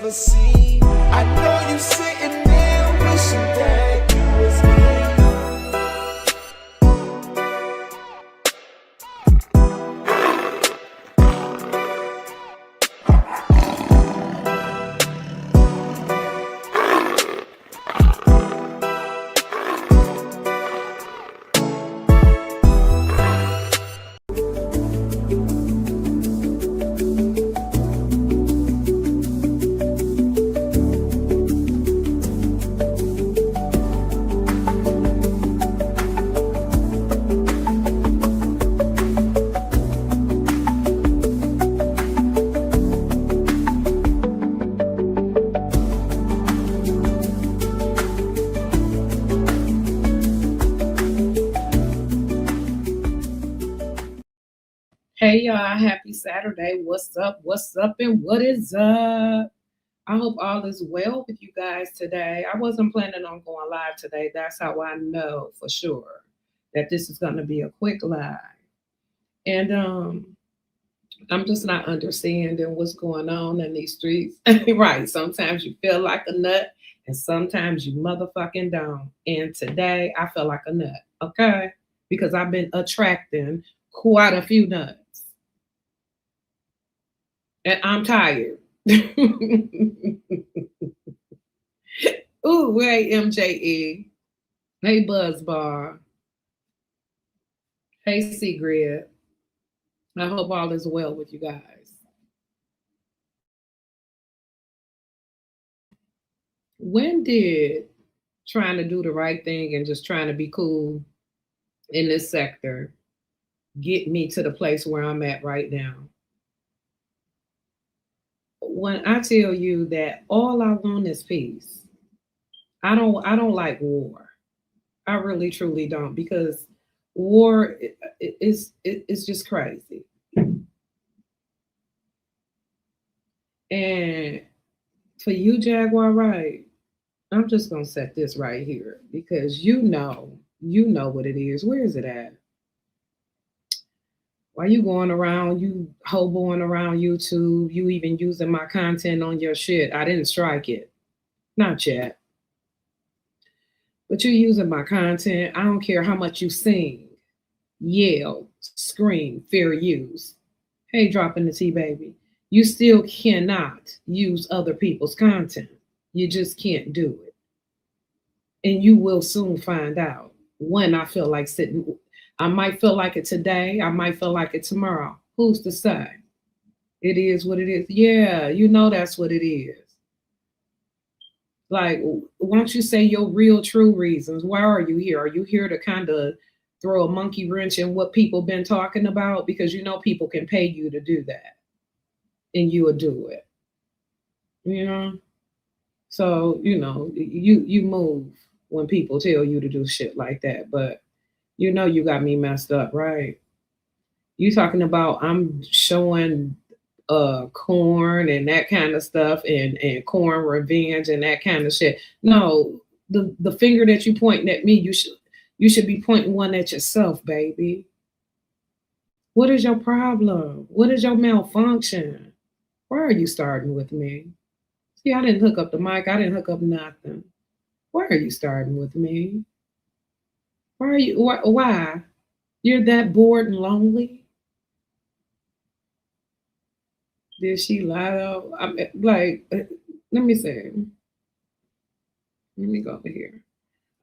never seen. I know you sitting there wishing that you was me. Hey y'all, happy Saturday. What's up? What's up and what is up? I hope all is well with you guys today. I wasn't planning on going live today. That's how I know for sure that this is going to be a quick live. And I'm just not understanding what's going on in these streets. Right. Sometimes you feel like a nut and sometimes you motherfucking don't. And today I feel like a nut, okay? Because I've been attracting quite a few nuts. And I'm tired. Ooh, hey MJE. Hey Buzzbar. Hey Sigrid. I hope all is well with you guys. When did trying to do the right thing and just trying to be cool in this sector get me to the place where I'm at right now? When I tell you that all I want is peace. I don't like war. I really truly don't, because war is just crazy. And for you, Jaguar, right? I'm just gonna set this right here because you know what it is. Where is it at? Why you going around, you hoboing around YouTube, you even using my content on your shit? I didn't strike it. Not yet. But you're using my content. I don't care how much you sing, yell, scream, fair use. Hey, dropping the tea, baby. You still cannot use other people's content. You just can't do it. And you will soon find out when I feel like sitting. I might feel like it today. I might feel like it tomorrow. Who's to say? It is what it is. Yeah, you know that's what it is. Like, won't you say your real, true reasons? Why are you here? Are you here to kind of throw a monkey wrench in what people been talking about? Because you know people can pay you to do that. And you will do it. You know? So, you know, you move when people tell you to do shit like that. But you know you got me messed up, right? You talking about I'm showing corn and that kind of stuff and corn revenge and that kind of shit. No, the finger that you pointing at me, you should be pointing one at yourself, baby. What is your problem? What is your malfunction? Why are you starting with me? See, I didn't hook up the mic. I didn't hook up nothing. Why are you starting with me? Why are you? Why? You're that bored and lonely? Did she lie though? I'm like, let me see. Let me go over here.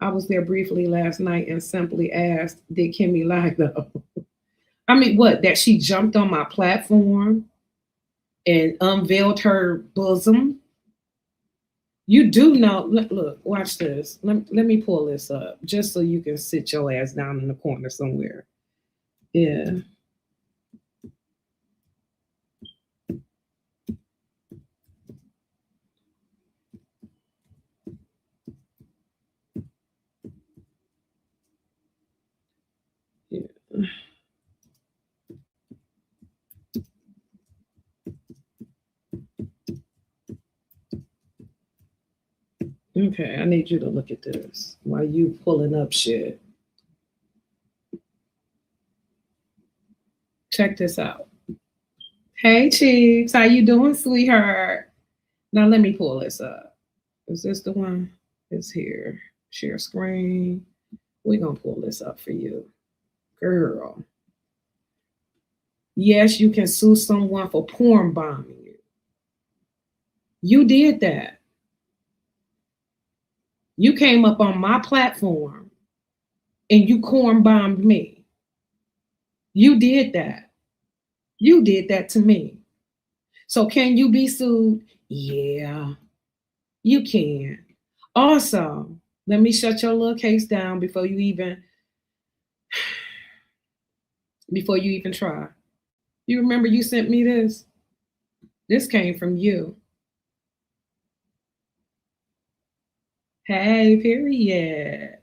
I was there briefly last night and simply asked, did Kimmie lie though? I mean, what? That she jumped on my platform and unveiled her bosom? You do know, look, watch this. Let me pull this up just so you can sit your ass down in the corner somewhere. Yeah. Yeah. Okay, I need you to look at this while you pulling up shit. Check this out. Hey, Chiefs, how you doing, sweetheart? Now let me pull this up. Is this the one? It's here. Share screen. We're going to pull this up for you. Girl. Yes, you can sue someone for porn bombing you. You did that. You came up on my platform and you corn bombed me. You did that. You did that to me. So can you be sued? Yeah, you can. Also, let me shut your little case down before you even try. You remember you sent me this? This came from you. Hey, period.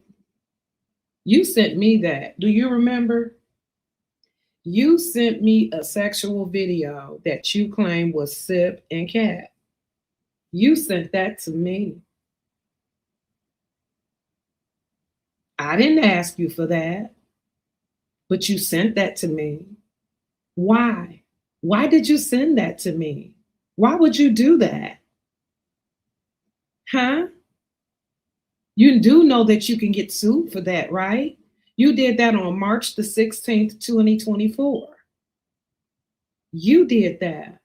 You sent me that. Do you remember? You sent me a sexual video that you claimed was Sip and Cat. You sent that to me. I didn't ask you for that, but you sent that to me. Why? Why did you send that to me? Why would you do that? Huh? You do know that you can get sued for that, right? You did that on March the 16th, 2024. You did that.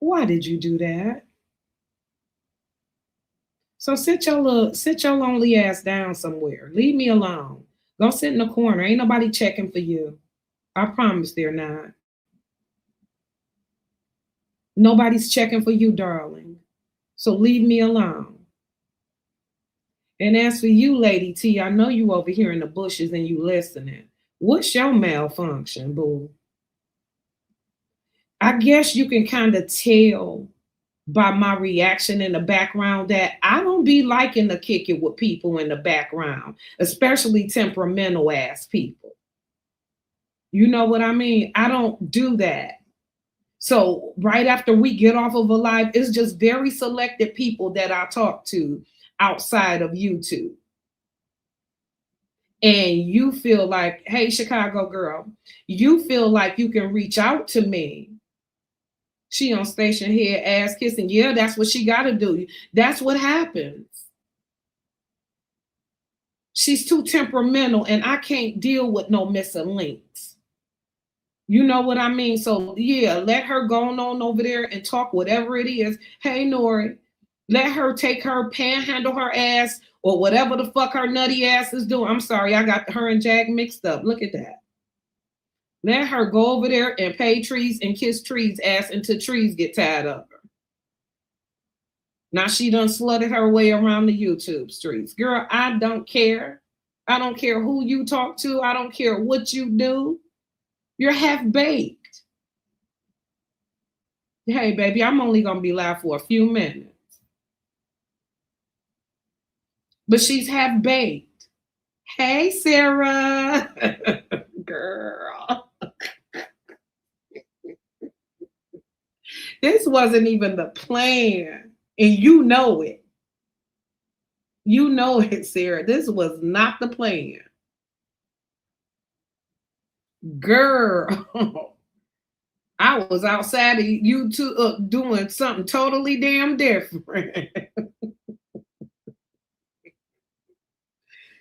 Why did you do that? So sit your lonely ass down somewhere. Leave me alone. Go sit in the corner. Ain't nobody checking for you. I promise they're not. Nobody's checking for you, darling. So leave me alone. And as for you, Lady T, I know you over here in the bushes and you listening. What's your malfunction, boo? I guess you can kind of tell by my reaction in the background that I don't be liking to kick it with people in the background, especially temperamental ass people. You know what I mean? I don't do that. So right after we get off of a live, it's just very selected people that I talk to outside of YouTube. And you feel like, hey, Chicago girl, you feel like you can reach out to me. She on station here, ass kissing. Yeah, that's what she got to do. That's what happens. She's too temperamental and I can't deal with no missing links. You know what I mean? So yeah, let her go on over there and talk whatever it is. Hey, Nori, let her take her panhandle her ass or whatever the fuck her nutty ass is doing. I'm sorry, I got her and Jag mixed up. Look at that. Let her go over there and pay trees and kiss trees ass until trees get tired of her. Now she done slutted her way around the YouTube streets. Girl, I don't care. I don't care who you talk to. I don't care what you do. You're half baked. Hey, baby, I'm only going to be live for a few minutes. But she's half baked. Hey, Sarah. Girl. This wasn't even the plan. And you know it. You know it, Sarah. This was not the plan. Girl. I was outside of YouTube doing something totally damn different.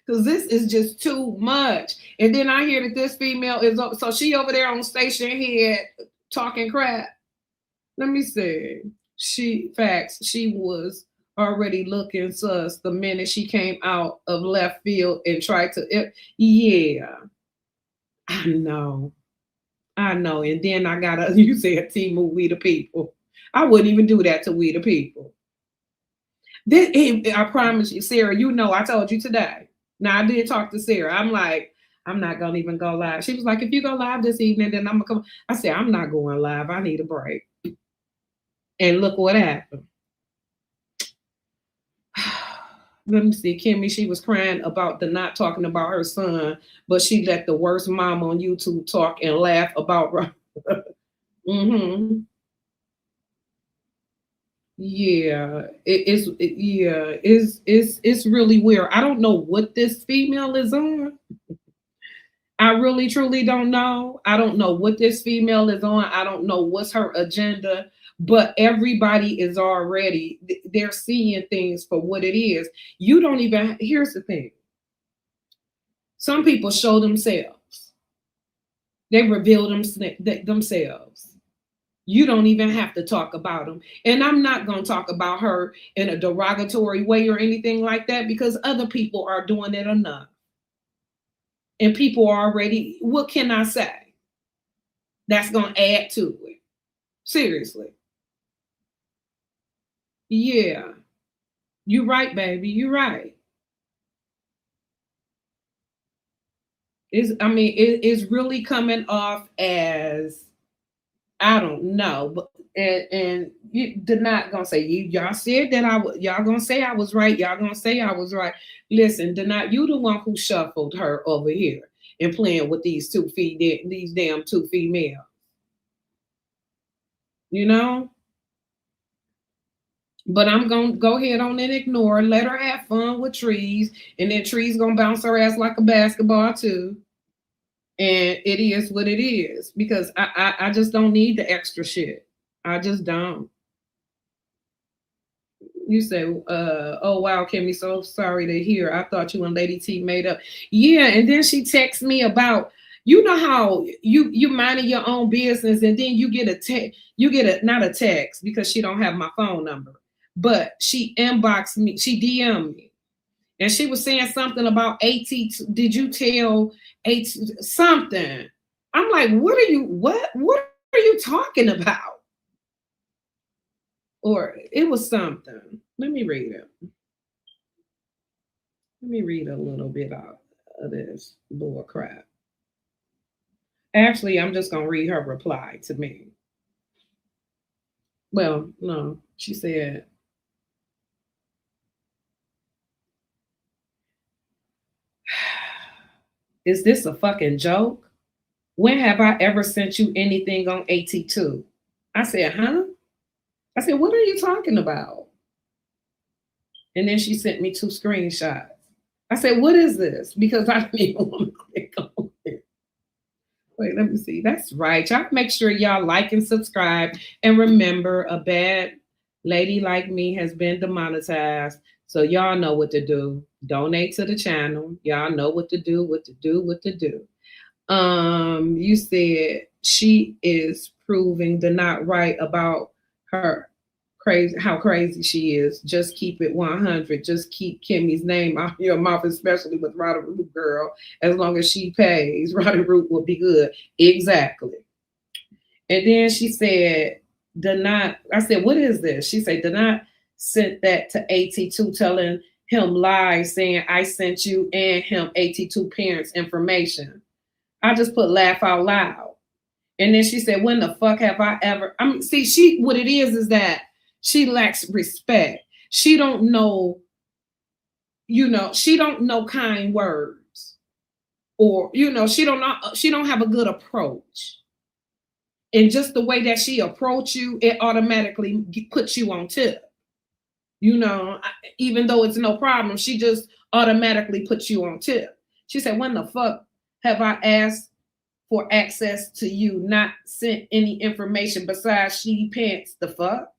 Because this is just too much. And then I hear that this female is, so she over there on station head talking crap. Let me see. She was already looking sus the minute she came out of left field and tried to, yeah. I know. And then I got you said team of We the People. I wouldn't even do that to We the People. I promise you, Sarah, you know, I told you today. Now I did talk to Sarah. I'm like, I'm not gonna even go live. She was like, if you go live this evening, then I'm gonna come. I said, I'm not going live. I need a break. And look what happened. Let me see. Kimmie, she was crying about the not talking about her son, but she let the worst mom on YouTube talk and laugh about her. Mm-hmm. Yeah, it's really weird. I don't know what this female is on. I really truly don't know. I don't know what this female is on. I don't know what's her agenda, but everybody is already, they're seeing things for what it is. You don't even, here's the thing. Some people show themselves. They reveal themselves. You don't even have to talk about them. And I'm not going to talk about her in a derogatory way or anything like that, because other people are doing it enough. And people are already, what can I say? That's going to add to it. Seriously. Yeah. You're right, baby. You're right. It's really coming off as, I don't know, but and you did not gonna say, y'all said that y'all gonna say I was right. Y'all gonna say I was right. Listen, did not, you the one who shuffled her over here and playing with these these damn two females. You know. But I'm gonna go ahead on and ignore. Let her have fun with trees, and then trees gonna bounce her ass like a basketball too. And it is what it is, because I just don't need the extra shit. I just don't. You say, oh wow, Kimmie, so sorry to hear. I thought you and Lady T made up. Yeah, and then she texts me about, you know how you minding your own business, and then you get a text, not a text, because she don't have my phone number, but she inboxed me, she DM'd me, and she was saying something about AT. Did you tell AT something? I'm like, what are you talking about? Or it was something. Let me read it. Let me read a little bit out of this bull crap. Actually, I'm just gonna read her reply to me. Well, no, she said, "Is this a fucking joke? When have I ever sent you anything on AT2?" I said, "Huh?" I said, "What are you talking about?" And then she sent me two screenshots. I said, "What is this?" Because I didn't even want to click on it. Wait, let me see. That's right. Y'all make sure y'all like and subscribe. And remember, a bad lady like me has been demonetized. So y'all know what to do. Donate to the channel. Y'all know what to do, what to do, what to do. You said she is proving the not right about her crazy, how crazy she is. Just keep it 100. Just keep Kimmie's name out your mouth, especially with Roddy Root, girl. As long as she pays, Roddy Root will be good. Exactly. And then she said, "Not." I said, "What is this?" She said, "Not sent that to AT2, telling him lies, saying I sent you and him AT2 parents information." I just put laugh out loud. And then she said, "When the fuck have I ever?" I mean, see, what it is that she lacks respect. She don't know, she don't know kind words. Or, she don't have a good approach. And just the way that she approach you, it automatically puts you on tip. Even though it's no problem, she just automatically puts you on tip. She said, "When the fuck have I asked for access to you, not sent any information besides she pants the fuck?"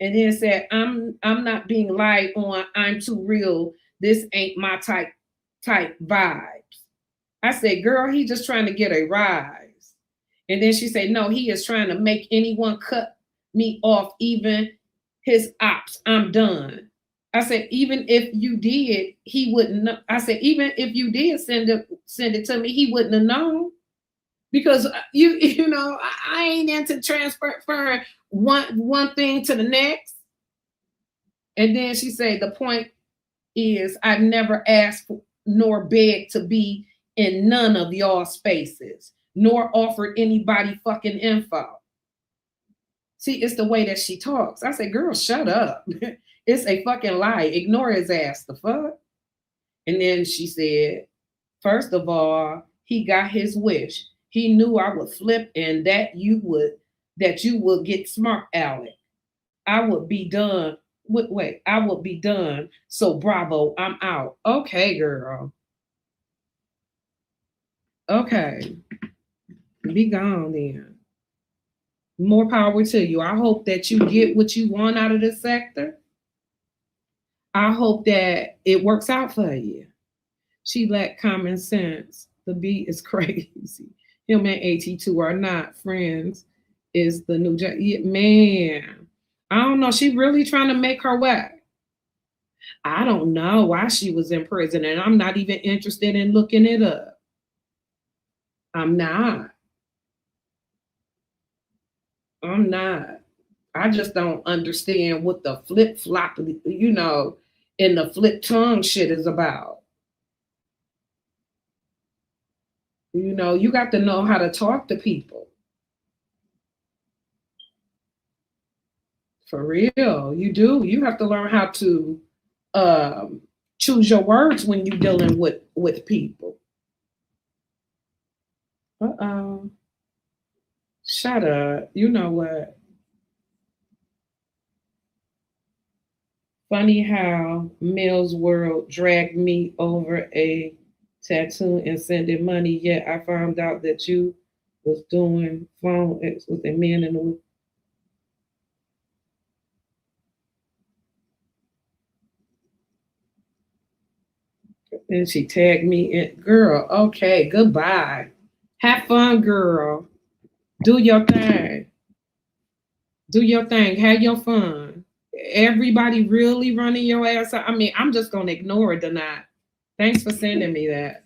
And then said, I'm not being lied on. I'm too real. This ain't my type vibes." I said, "Girl, he just trying to get a rise." And then she said, "No, he is trying to make anyone cut me off, even his ops. I'm done." I said, "Even if you did, he wouldn't know." I said, "Even if you did send it to me, he wouldn't have known." Because I ain't into transferring one thing to the next. And then she said, "The point is, I've never asked for, nor begged to be in none of y'all spaces, nor offered anybody fucking info." See, it's the way that she talks. I said, "Girl, shut up." It's a fucking lie. Ignore his ass. The fuck? And then she said, "First of all, he got his wish. He knew I would flip, and that you would get smart, Alec. I would be done. Wait, I would be done. So bravo, I'm out." Okay, girl. Okay. Be gone then. More power to you. I hope that you get what you want out of this sector. I hope that it works out for you. She lacked common sense. The beat is crazy. Him and AT2 are not friends. Is the new man. I don't know. She really trying to make her way. I don't know why she was in prison, and I'm not even interested in looking it up. I'm not. I'm not. I just don't understand what the flip flop, and the flip tongue shit is about. You got to know how to talk to people. For real. You do. You have to learn how to choose your words when you're dealing with people. Uh-oh. Shut up. You know what? Funny how Mills World dragged me over a tattoo and sending money, yet I found out that you was doing phone X with a man in the. And she tagged me in. Girl, okay, goodbye. Have fun, girl. Do your thing. Do your thing. Have your fun. Everybody really running your ass out. I mean, I'm just gonna ignore it tonight. Thanks for sending me that.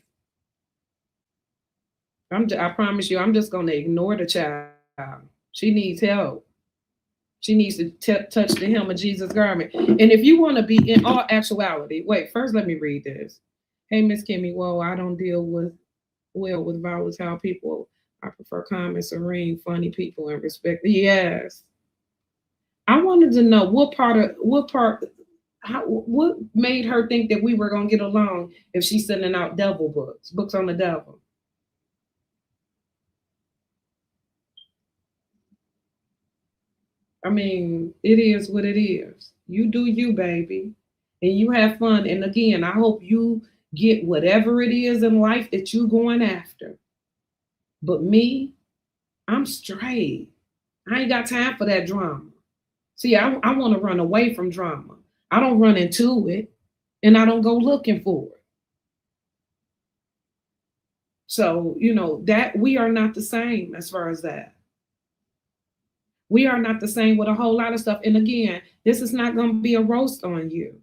I promise you, I'm just gonna ignore the child. She needs help. She needs to touch the hem of Jesus' garment. And if you want to be in all actuality, wait, first let me read this. Hey, Miss Kimmie, well, I don't deal with volatile people. I prefer calm and serene, funny people and respect. Yes. I wanted to know what made her think that we were gonna get along if she's sending out devil books on the devil. I mean, it is what it is. You do you, baby, and you have fun. And again, I hope you get whatever it is in life that you're going after. But me, I'm straight. I ain't got time for that drama. See, I want to run away from drama. I don't run into it, and I don't go looking for it. So, that we are not the same as far as that. We are not the same with a whole lot of stuff. And again, this is not going to be a roast on you.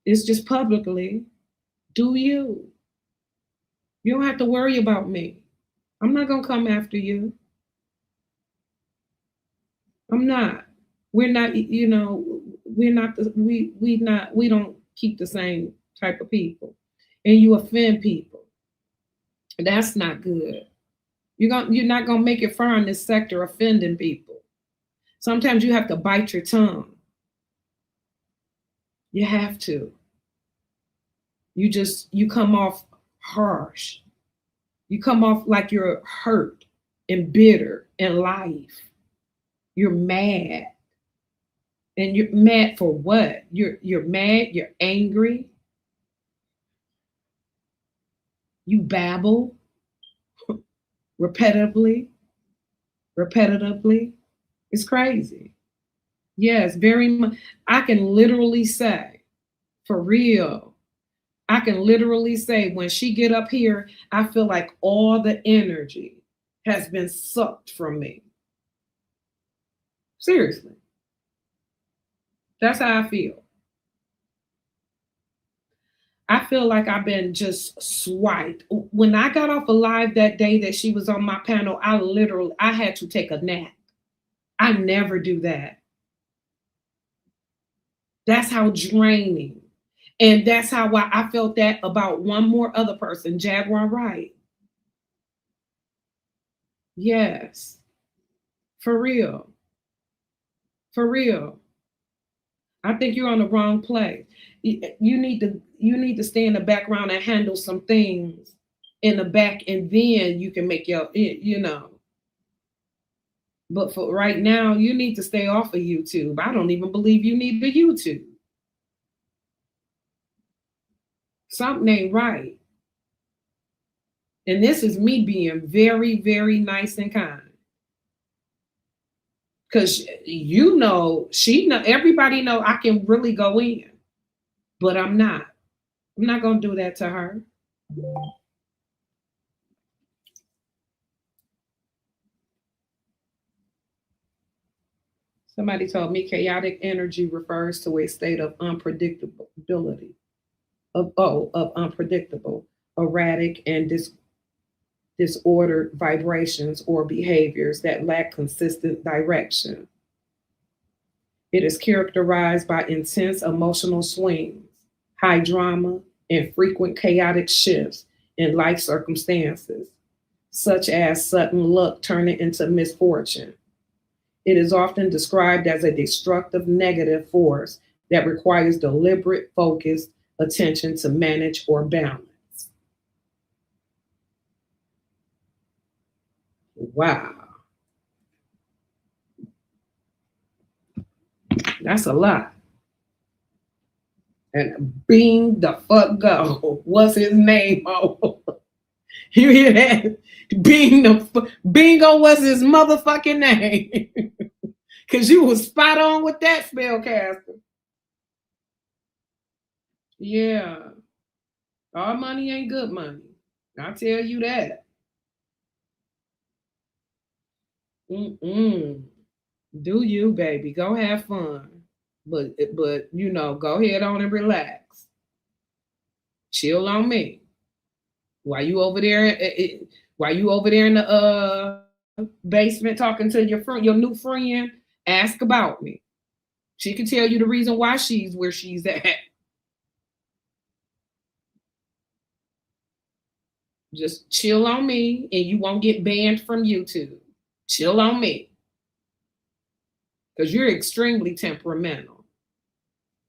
It's just publicly, do you. You don't have to worry about me. I'm not going to come after you. I'm not. We're not, we're not, we don't keep the same type of people. And you offend people. That's not good. You're not going to make it far in this sector offending people. Sometimes you have to bite your tongue. You have to. You come off harsh. You come off like you're hurt and bitter in life. You're mad. And you're mad for what? You're mad, you're angry. You babble repetitively. It's crazy. Yes, very much. I can literally say, for real, I can literally say when she get up here, I feel like all the energy has been sucked from me. Seriously. That's how I feel. I feel like I've been just swiped. When I got off a live that day that she was on my panel, I had to take a nap. I never do that. That's how draining. And that's how I felt that about one more other person, Jaguar Wright. Yes. For real. For real. I think you're on the wrong place. You need to stay in the background and handle some things in the back, and then you can make your. But for right now, you need to stay off of YouTube. I don't even believe you need a YouTube. Something ain't right. And this is me being very, very nice and kind. Because you know, everybody know I can really go in, but I'm not. I'm not gonna do that to her. Somebody told me chaotic energy refers to a state of unpredictability, of unpredictable, erratic, and disordered vibrations or behaviors that lack consistent direction. It is characterized by intense emotional swings, high drama, and frequent chaotic shifts in life circumstances, such as sudden luck turning into misfortune. It is often described as a destructive negative force that requires deliberate, focused attention to manage or balance. Wow, that's a lot. And Bing the fuck go. What's his name? Oh, you hear that? Bingo was his motherfucking name. Cause you was spot on with that spellcaster. Yeah. All money ain't good money. I'll tell you that. Mm-mm. Do you, baby. Go have fun. But you know, go ahead on and relax. Chill on me. While you over there, while you over there in the basement talking to your new friend, ask about me. She can tell you the reason why she's where she's at. Just chill on me and you won't get banned from YouTube. Chill on me. Because you're extremely temperamental.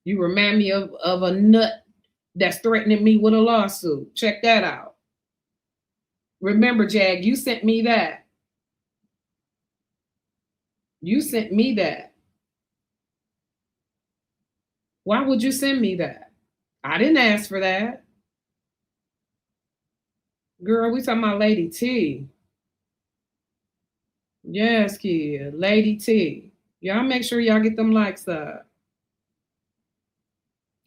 You remind me of a nut that's threatening me with a lawsuit. Check that out. Remember, Jag, you sent me that. You sent me that. Why would you send me that? I didn't ask for that. Girl, we talking about Lady T. Yes, kid. Lady T. Y'all make sure y'all get them likes up.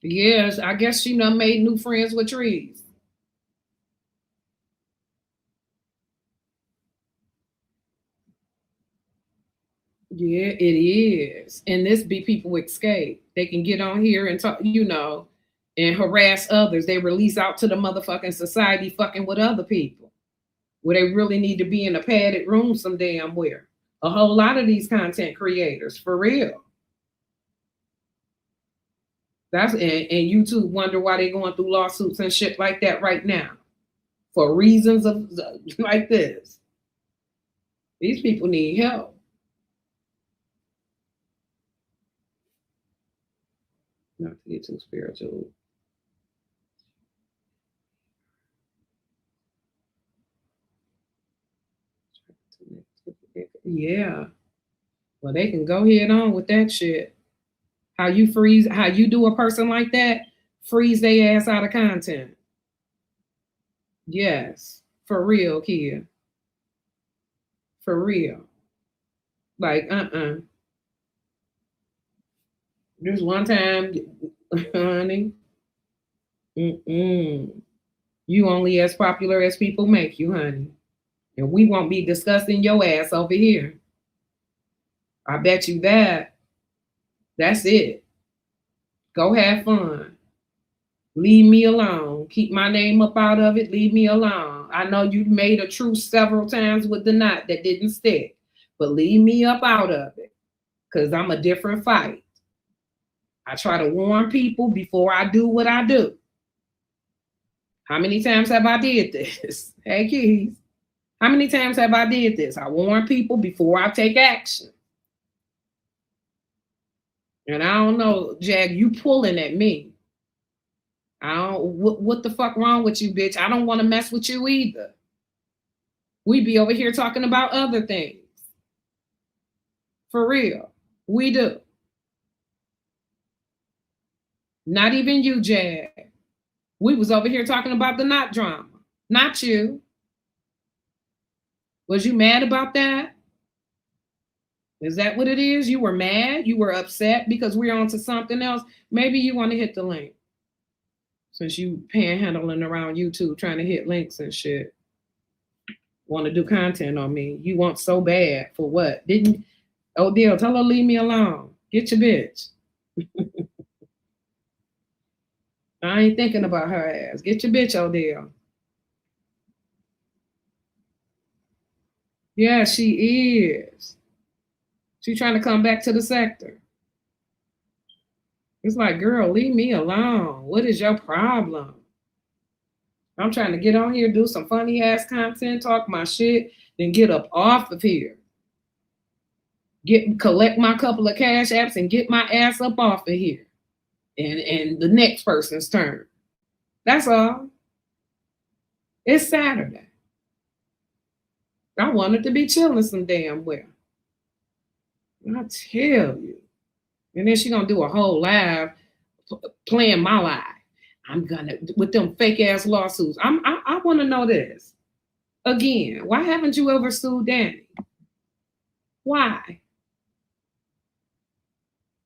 Yes, I guess she done made new friends with trees. Yeah, it is. And this be people escape. They can get on here and talk, you know, and harass others. They release out to the motherfucking society fucking with other people. Where they really need to be in a padded room some damn where. A whole lot of these content creators, for real. And YouTube wonder why they going through lawsuits and shit like that right now. For reasons of like this. These people need help. Not to get too spiritual. Yeah. Well, they can go head on with that shit. How you do a person like that, freeze their ass out of content. Yes. For real, kid. For real. Like, There's one time, honey. You only as popular as people make you, honey. And we won't be discussing your ass over here. I bet you that. That's it. Go have fun. Leave me alone. Keep my name up out of it. Leave me alone. I know you made a truce several times with the knot that didn't stick, but leave me up out of it because I'm a different fight. I try to warn people before I do what I do. How many times have I did this? Hey, Keys. How many times have I did this? I warn people before I take action. And I don't know, Jag, you pulling at me. What the fuck wrong with you, bitch? I don't want to mess with you either. We be over here talking about other things. For real. We do. Not even you, Jag. We was over here talking about the knot drama. Not you. Was you mad about that? Is that what it is? You were mad? You were upset because we're on to something else? Maybe you want to hit the link. Since you panhandling around YouTube trying to hit links and shit. Want to do content on me. You want so bad for what? Didn't Odell tell her leave me alone. Get your bitch. I ain't thinking about her ass. Get your bitch, Odell. Yeah, she is. She trying to come back to the sector. It's like, girl, leave me alone. What is your problem? I'm trying to get on here, do some funny ass content, talk my shit, then get up off of here. Collect my couple of cash apps and get my ass up off of here. And the next person's turn. That's all. It's Saturday. I wanted to be chilling some damn well. I tell you. And then she gonna do a whole live playing my life. I'm gonna with them fake ass lawsuits. I want to know this again. Why haven't you ever sued Danny? Why?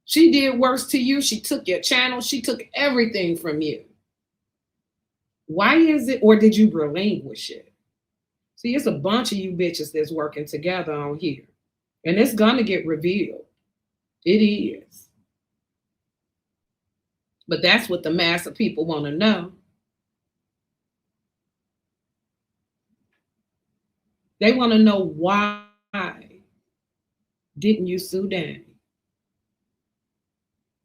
She did worse to you. She took your channel. She took everything from you. Why is it, or did you relinquish it? See, it's a bunch of you bitches that's working together on here, and it's gonna get revealed. It is. But that's what the mass of people want to know. They want to know why didn't you sue Danny?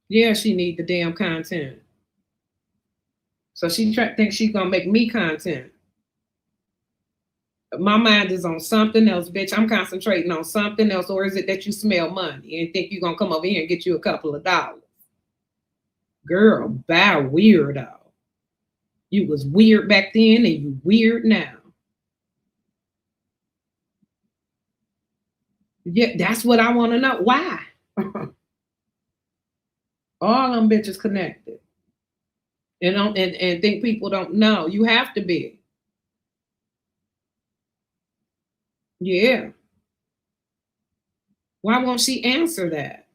Yeah, she need the damn content. So she thinks she's going to make me content. My mind is on something else, bitch. I'm concentrating on something else. Or is it that you smell money and think you're going to come over here and get you a couple of dollars? Girl, bye, weirdo. You was weird back then and you weird now. Yeah, that's what I want to know. Why? All them bitches connected. And think people don't know. You have to be. Yeah. Why won't she answer that?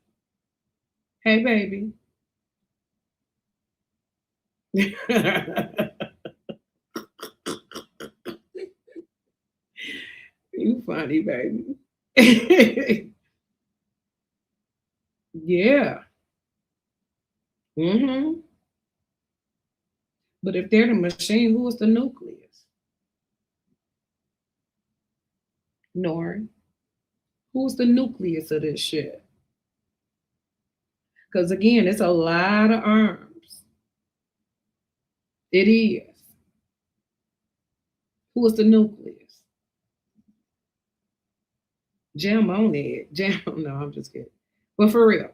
Hey, baby. You funny, baby. Yeah. Mm-hmm. But if they're the machine, who is the nucleus? Nori. Who's the nucleus of this shit? Because again, it's a lot of arms. It is. Who is the nucleus? Jam on it. Jam. No, I'm just kidding. But for real.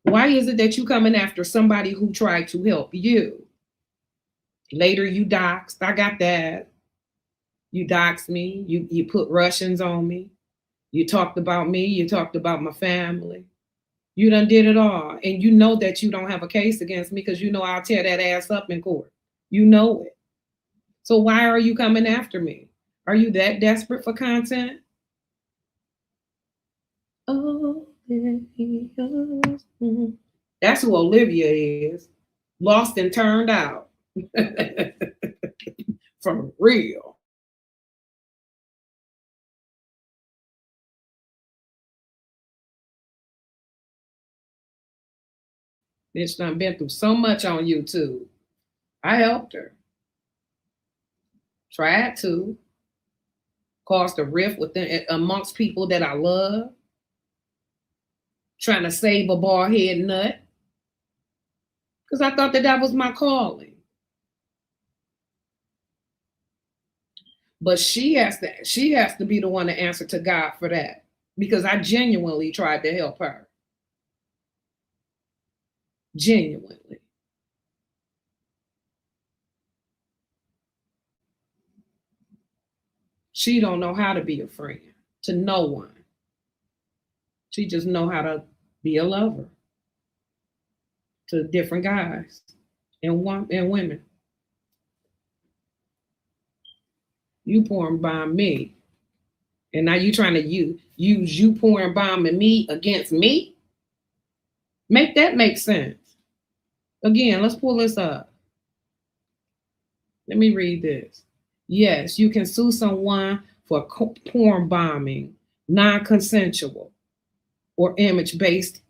Why is it that you coming after somebody who tried to help you? Later you doxed. I got that. You doxed me. You put Russians on me. You talked about me. You talked about my family. You done did it all. And you know that you don't have a case against me because you know I'll tear that ass up in court. You know it. So why are you coming after me? Are you that desperate for content? Oh, that's who Olivia is. Lost and turned out. For real. Bitch done been through so much on YouTube. I helped her. Tried to. Caused a rift within amongst people that I love. Trying to save a bald head nut. Because I thought that was my calling. But she has to be the one to answer to God for that. Because I genuinely tried to help her. Genuinely. She don't know how to be a friend to no one. She just know how to be a lover to different guys and women. You porn bomb me. And now you trying to use you porn bombing me against me? Make that make sense. Again, let's pull this up. Let me read this. Yes, you can sue someone for porn bombing, non-consensual, or image-based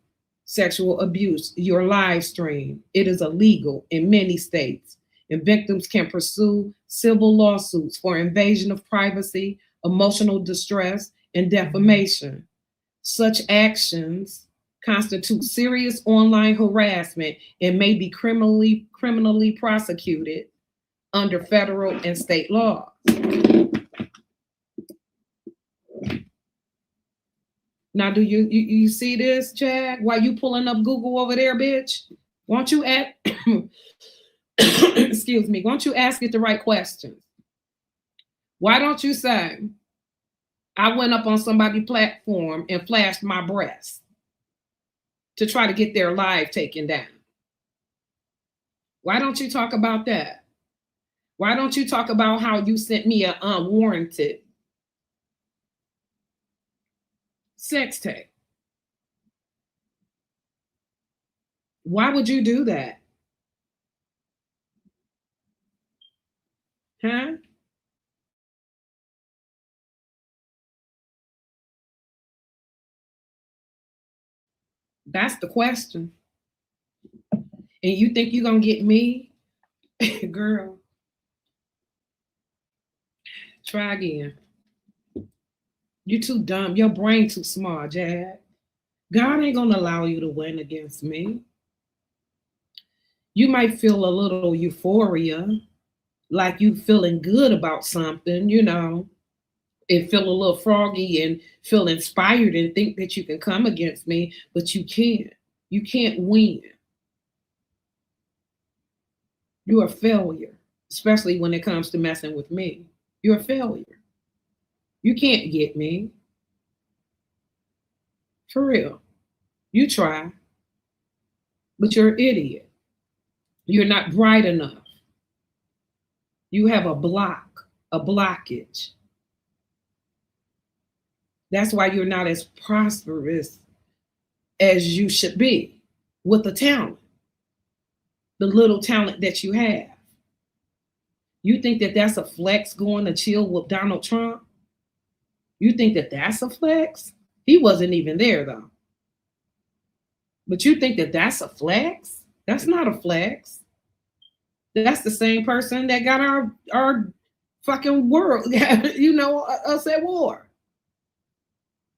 sexual abuse, your live stream. It is illegal in many states, and victims can pursue civil lawsuits for invasion of privacy, emotional distress, and defamation. Such actions constitute serious online harassment and may be criminally prosecuted under federal and state laws. Now, do you see this, Chad? While you pulling up Google over there, bitch? Won't you ask? Excuse me. Won't you ask it the right questions? Why don't you say, I went up on somebody's platform and flashed my breast to try to get their live taken down? Why don't you talk about that? Why don't you talk about how you sent me an unwarranted sex tape? Why would you do that? Huh? That's the question. And you think you're going to get me? Girl, try again. You're too dumb. Your brain too small, Jad. God ain't going to allow you to win against me. You might feel a little euphoria, like you feeling good about something, you know, and feel a little froggy and feel inspired and think that you can come against me, but you can't. You can't win. You're a failure, especially when it comes to messing with me. You're a failure. You can't get me. For real. You try, but you're an idiot. You're not bright enough. You have a blockage. That's why you're not as prosperous as you should be with the talent, the little talent that you have. You think that that's a flex going to chill with Donald Trump? You think that that's a flex? He wasn't even there though. But you think that that's a flex? That's not a flex. That's the same person that got our fucking world, you know, us at war.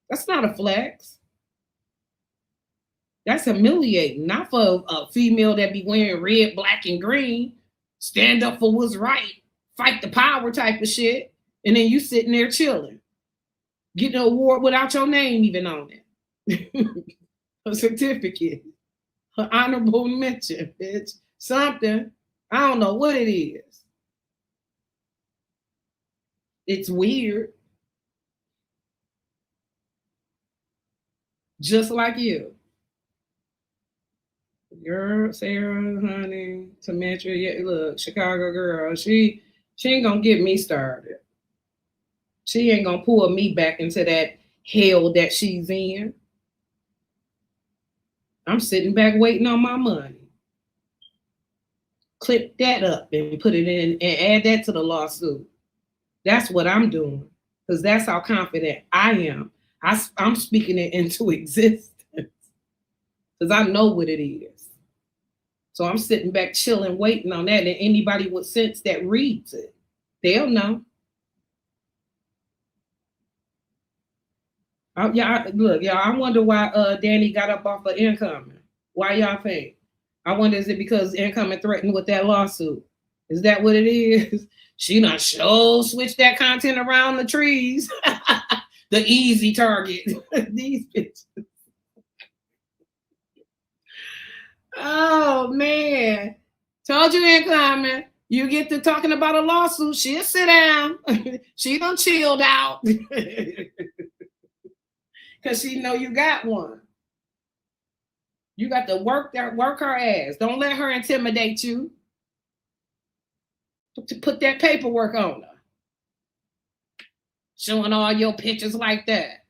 That's not a flex. That's humiliating. Not for a female that be wearing red, black, and green, stand up for what's right, fight the power type of shit, and then you sitting there chilling, getting an award without your name even on it. A certificate, an honorable mention, bitch, something. I don't know what it is. It's weird. Just like you. Girl, Sarah, honey, Samantha, yeah, look, Chicago girl, she ain't gonna get me started. She ain't gonna pull me back into that hell that she's in. I'm sitting back waiting on my money. Clip that up and put it in and add that to the lawsuit. That's what I'm doing, because that's how confident I am. I'm speaking it into existence because I know what it is. So I'm sitting back chilling, waiting on that. And anybody with sense that reads it, they'll know. Look, y'all, I wonder why Danny got up off of Incoming. Why y'all think? I wonder, is it because Incoming threatened with that lawsuit? Is that what it is? She done switch that content around the trees. The easy target. These bitches. Oh, man. Told you Incoming. You get to talking about a lawsuit, she'll sit down. She done chilled out. Because she know you got one. You got to work her ass. Don't let her intimidate you. To put that paperwork on her. showing all your pictures like that.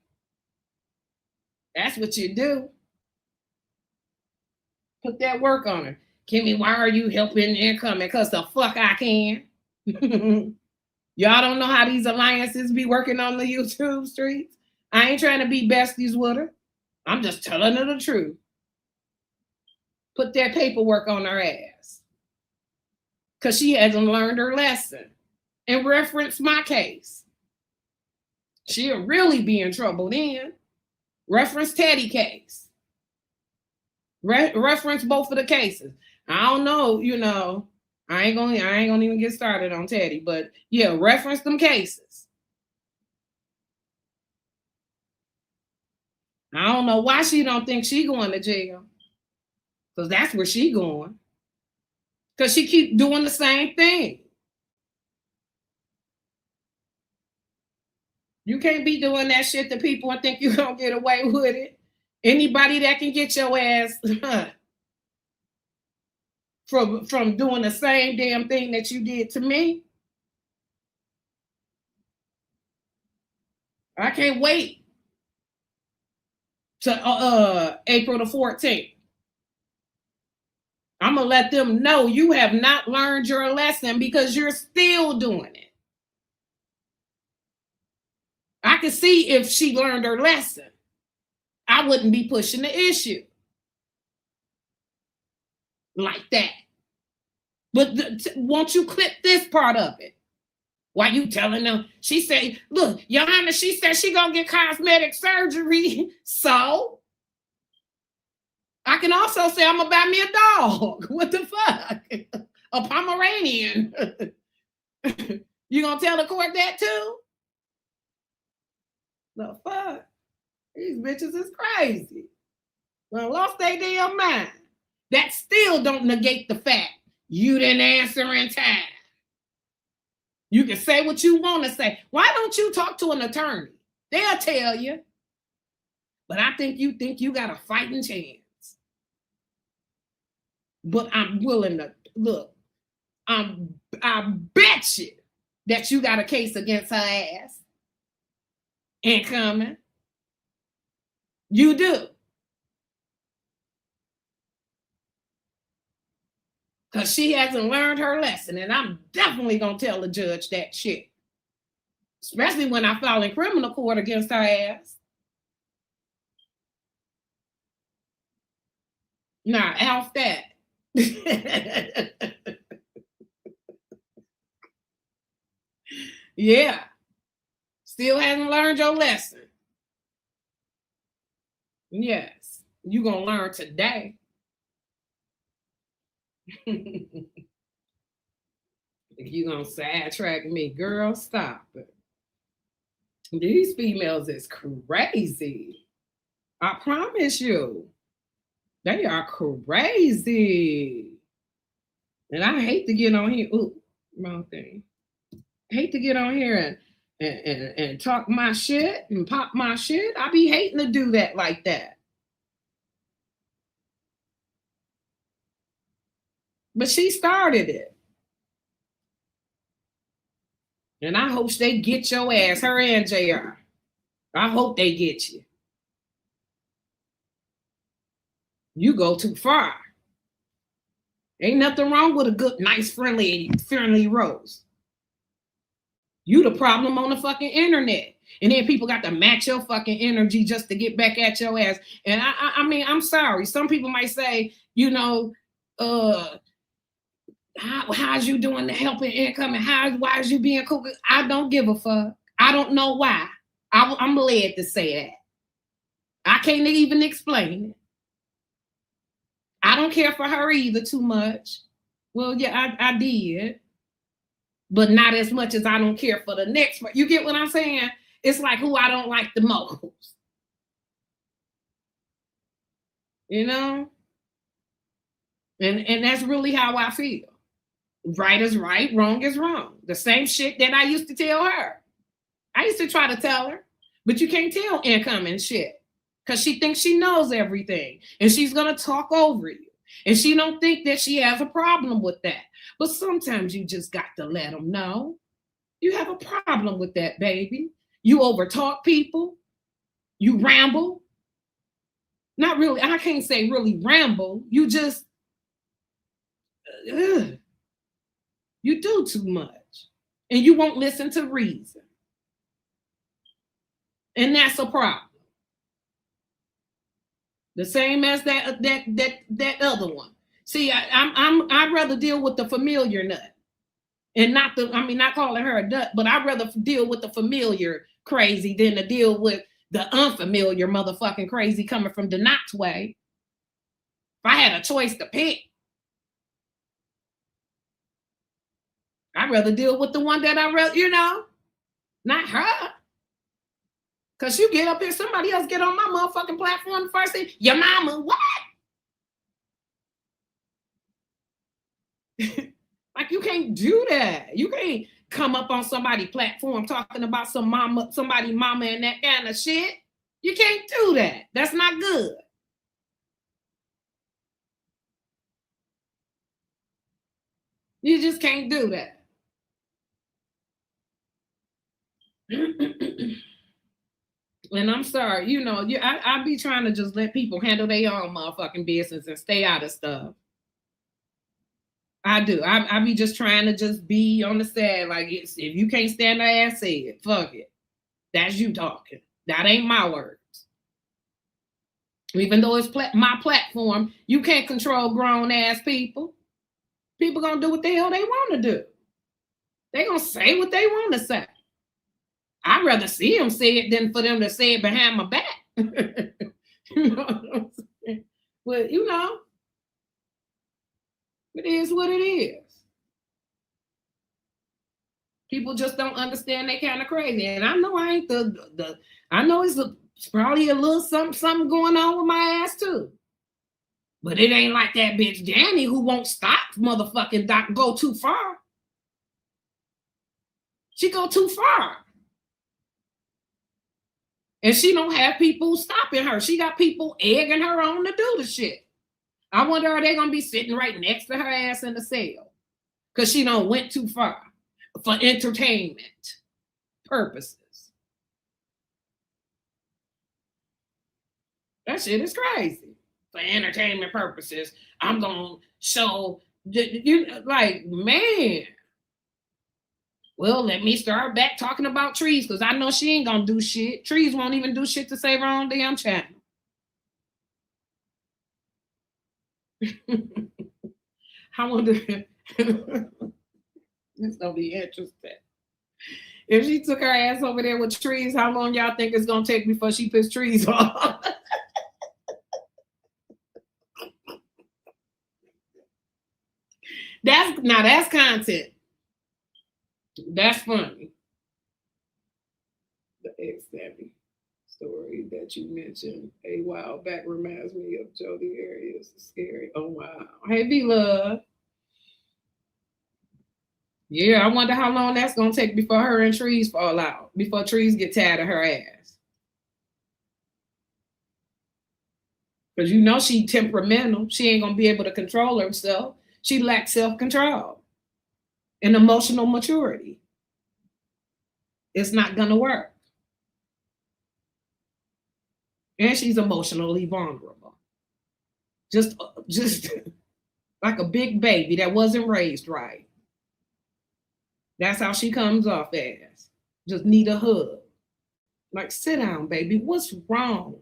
That's what you do. Put that work on her. Kimmie, why are you helping incoming? Because the fuck I can. Y'all don't know how these alliances be working on the YouTube streets. I ain't trying to be besties with her. I'm just telling her the truth. Put that paperwork on her ass. Because she hasn't learned her lesson. And reference my case. She'll really be in trouble then. Reference Teddy case. Reference both of the cases. I don't know, you know, I ain't gonna even get started on Teddy, but yeah, reference them cases. I don't know why she don't think she going to jail. Because that's where she going. Because she keep doing the same thing. You can't be doing that shit to people and think you're going to get away with it. Anybody that can get your ass from doing the same damn thing that you did to me. I can't wait to April the 14th. I'm going to let them know you have not learned your lesson because you're still doing it. I could see if she learned her lesson, I wouldn't be pushing the issue like that. But won't you clip this part of it? Why you telling them? She said, look, Johanna, she said she gonna get cosmetic surgery. So I can also say I'm gonna buy me a dog. What the fuck? A Pomeranian. You gonna tell the court that too? The fuck? These bitches is crazy. Well, lost their damn mind. That still don't negate the fact you didn't answer in time. You can say what you want to say. Why don't you talk to an attorney? They'll tell you. But I think you got a fighting chance. But I'm willing to look. I bet you that you got a case against her ass. Incoming. You do. Because she hasn't learned her lesson. And I'm definitely going to tell the judge that shit. Especially when I file in criminal court against her ass. Nah, Alf that. Yeah. Still hasn't learned your lesson. Yes. You're going to learn today. If you're going to sidetrack me, girl, stop it. These females is crazy. I promise you. They are crazy. And I hate to get on here. Ooh, wrong thing. I hate to get on here and talk my shit and pop my shit. I be hating to do that like that. But she started it. And I hope they get your ass, her and JR. I hope they get you. You go too far. Ain't nothing wrong with a good, nice, friendly rose. You the problem on the fucking internet. And then people got to match your fucking energy just to get back at your ass. And I mean, I'm sorry. Some people might say, you know, how's you doing the helping income and why is you being cool? I don't give a fuck. I don't know why. I'm led to say that. I can't even explain it. I don't care for her either too much. Well, yeah, I did. But not as much as I don't care for the next one. You get what I'm saying? It's like who I don't like the most. You know? And that's really how I feel. Right is right, wrong is wrong. The same shit that I used to tell her. I used to try to tell her, but you can't tell incoming shit because she thinks she knows everything and she's going to talk over you. And she don't think that she has a problem with that. But sometimes you just got to let them know you have a problem with that, baby. You overtalk people. You ramble. Not really, I can't say really ramble. You just, you do too much. And you won't listen to reason. And that's a problem. The same as that other one. See, I'd rather deal with the familiar nut. And not calling her a nut, but I'd rather deal with the familiar crazy than to deal with the unfamiliar motherfucking crazy coming from the Knox way. If I had a choice to pick, I'd rather deal with the one that not her. Because you get up here, somebody else get on my motherfucking platform first thing, your mama, what? Like, you can't do that. You can't come up on somebody's platform talking about somebody mama and that kind of shit. You can't do that. That's not good. You just can't do that. And I'm sorry, I be trying to just let people handle their own motherfucking business and stay out of stuff. I do. I be just trying to just be on the side. Like, if you can't stand their ass, say it. Fuck it. That's you talking. That ain't my words. Even though it's my platform, you can't control grown ass people. People gonna do what the hell they want to do. They gonna say what they want to say. I'd rather see them say it than for them to say it behind my back. You know what I'm saying? But it is what it is. People just don't understand they kind of crazy. And I know I ain't I know it's probably a little something going on with my ass too. But it ain't like that bitch Danny who won't stop motherfucking go too far. She go too far. And she don't have people stopping her. She got people egging her on to do the shit. I wonder, are they going to be sitting right next to her ass in the cell? Because she done went too far for entertainment purposes. That shit is crazy. For entertainment purposes, I'm going to show, man. Well, let me start back talking about trees because I know she ain't going to do shit. Trees won't even do shit to save her own damn channel. I wonder, it's gonna be interesting. If she took her ass over there with trees, how long y'all think it's gonna take before she puts trees on? That's content. That's funny. The ex-Savvy story that you mentioned a while back reminds me of Jody Arias. Scary. Oh wow. Hey V-Love. Yeah, I wonder how long that's gonna take before her and trees fall out, before trees get tired of her ass. Because she temperamental. She ain't gonna be able to control herself. She lacks self-control and emotional maturity. It's not gonna work. And she's emotionally vulnerable. Just like a big baby that wasn't raised right. That's how she comes off as. Just need a hug. Like, sit down, baby. What's wrong?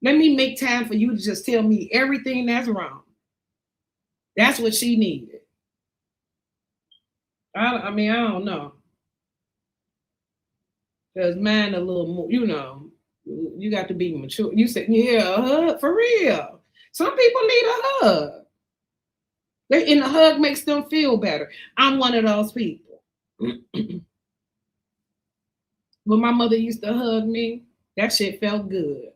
Let me make time for you to just tell me everything that's wrong. That's what she needed. I don't know. Because mine a little more, you got to be mature. You said, yeah, a hug, for real. Some people need a hug. And a hug makes them feel better. I'm one of those people. When my mother used to hug me, that shit felt good.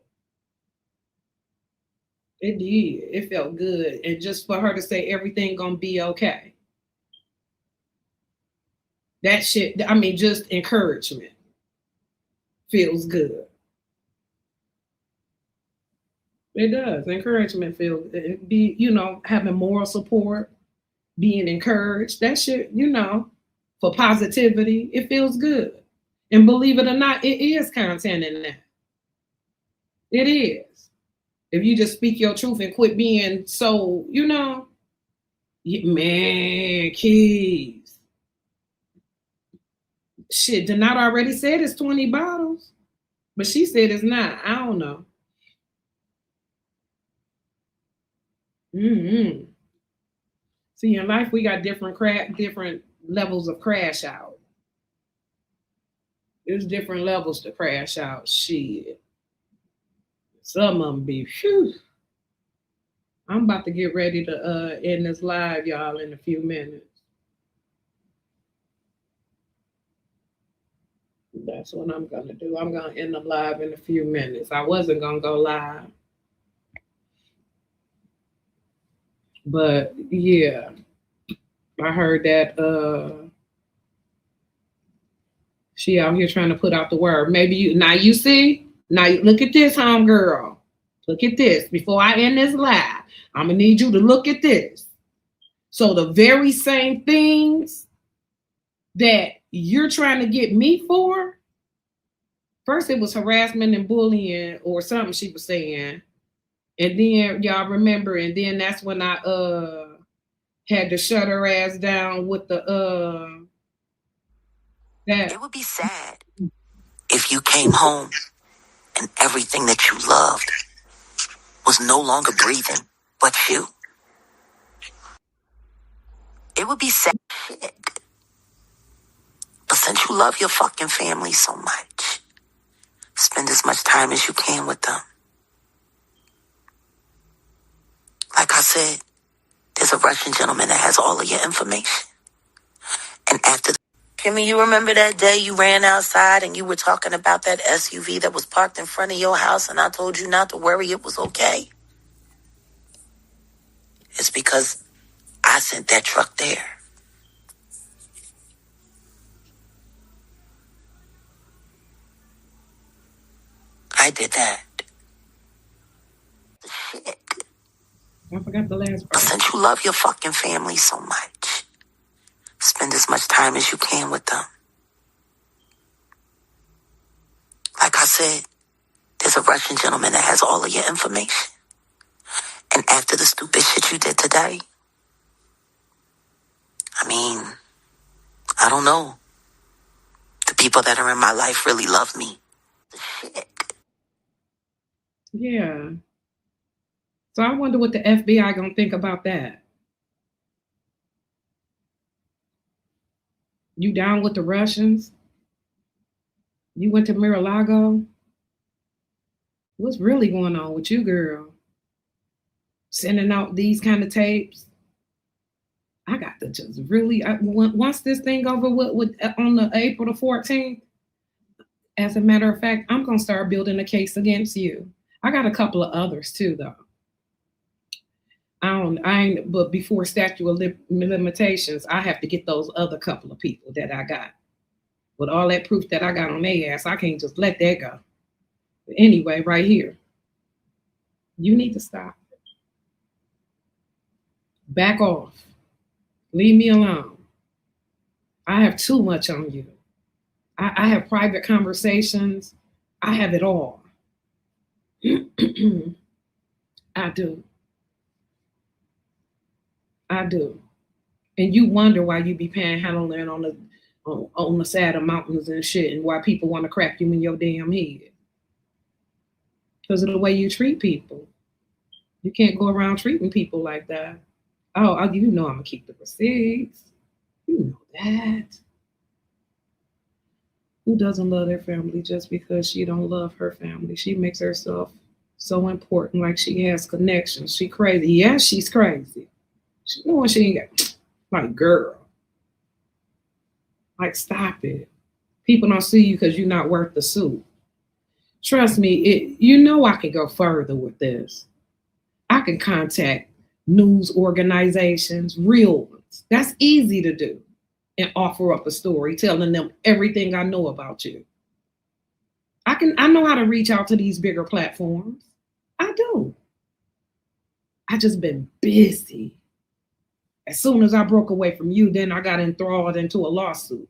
It did. It felt good. And just for her to say everything gonna be okay. That shit, just encouragement feels good. It does. Encouragement feels, having moral support, being encouraged, that shit, for positivity, it feels good. And believe it or not, it is content in that. It is. If you just speak your truth and quit being so, man, Keys. Shit, Donat already said it's 20 bottles. But she said it's not. I don't know. Mm-hmm. See, in life, we got different levels of crash out. There's different levels to crash out. Shit. Some of them be, phew. I'm about to get ready to end this live, y'all, in a few minutes. That's what I'm going to do. I'm going to end the live in a few minutes. I wasn't going to go live. But, yeah. I heard that she out here trying to put out the word. Maybe you see? Now look at this, homegirl. Look at this. Before I end this live, I'm going to need you to look at this. So the very same things that you're trying to get me for, first it was harassment and bullying or something she was saying. And then y'all remember, and then that's when I had to shut her ass down with the that. It would be sad if you came home and everything that you loved was no longer breathing but you. It would be sad. But since you love your fucking family so much, spend as much time as you can with them. Like I said, there's a Russian gentleman that has all of your information. And after Kimmie, you remember that day you ran outside and you were talking about that SUV that was parked in front of your house and I told you not to worry, it was okay? It's because I sent that truck there. I did that. Shit. I forgot the last part. But since you love your fucking family so much, spend as much time as you can with them. Like I said, there's a Russian gentleman that has all of your information. And after the stupid shit you did today, I mean, I don't know. The people that are in my life really love me. Shit. Yeah. So I wonder what the FBI gonna think about that. You down with the Russians? You went to Mar-a-Lago? What's really going on with you, girl? Sending out these kind of tapes? I got to just really, once this thing over with on the April the 14th, as a matter of fact, I'm going to start building a case against you. I got a couple of others too, though. But before statute of limitations, I have to get those other couple of people that I got. With all that proof that I got on their ass, I can't just let that go. But anyway, right here, you need to stop. Back off. Leave me alone. I have too much on you. I have private conversations. I have it all. I do. I do. And you wonder why you be panhandling on the side of mountains and shit, and why people want to crap you in your damn head. Because of the way you treat people. You can't go around treating people like that. Oh, you know I'm going to keep the receipts. You know that. Who doesn't love their family just because she don't love her family? She makes herself so important, like she has connections. She crazy. Yeah, she's crazy. She knows she ain't got, like, girl. Like, stop it. People don't see you because you're not worth the suit. Trust me, you know I can go further with this. I can contact news organizations, real ones. That's easy to do. And offer up a story telling them everything I know about you. I know how to reach out to these bigger platforms. I do. I just been busy. As soon as I broke away from you, then I got enthralled into a lawsuit.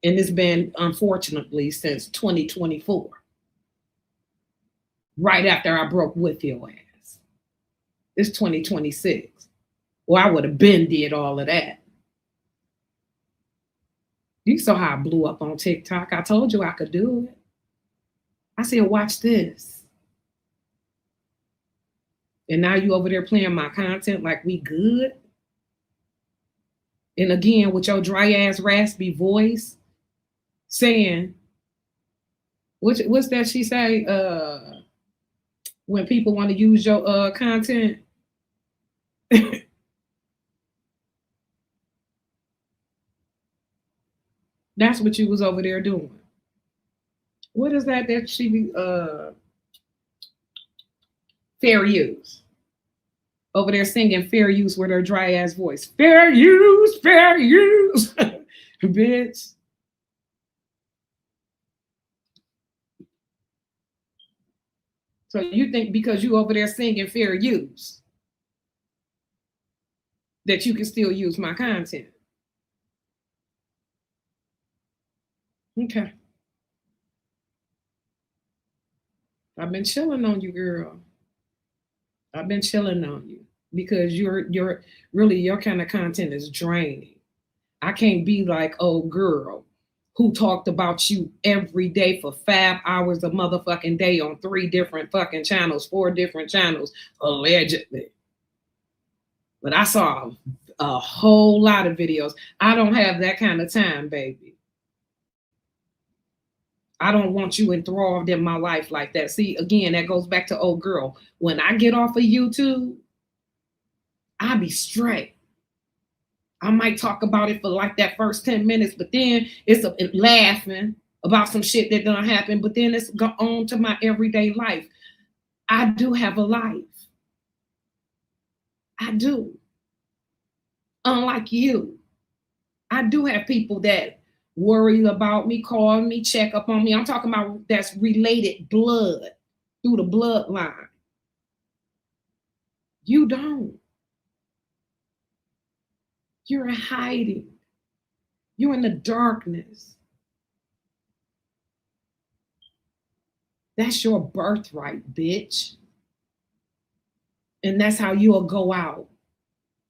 And it's been, unfortunately, since 2024, right after I broke with your ass. It's 2026. Well, I would have been did all of that. You saw how I blew up on TikTok. I told you I could do it. I said, watch this. And now you over there playing my content like we good. And again, with your dry ass raspy voice saying, what's that she say? When people want to use your content. That's what you was over there doing. What is that she be fair use? Over there singing fair use with her dry ass voice. Fair use, bitch. So you think because you over there singing fair use that you can still use my content? Okay. I've been chilling on you, girl. I've been chilling on you because you're really your kind of content is draining. I can't be like old girl who talked about you every day for 5 hours a motherfucking day on 3 different fucking channels, 4 different channels, allegedly. But I saw a whole lot of videos. I don't have that kind of time, baby. I don't want you enthralled in my life like that. See, again, that goes back to old girl. When I get off of YouTube, I be straight. I might talk about it for like that first 10 minutes, but then it's laughing about some shit that done happen, but then it's go on to my everyday life. I do have a life. I do. Unlike you, I do have people that worry about me, call me, check up on me. I'm talking about that's related blood through the bloodline. You don't. You're in hiding. You're in the darkness. That's your birthright, bitch. And that's how you'll go out.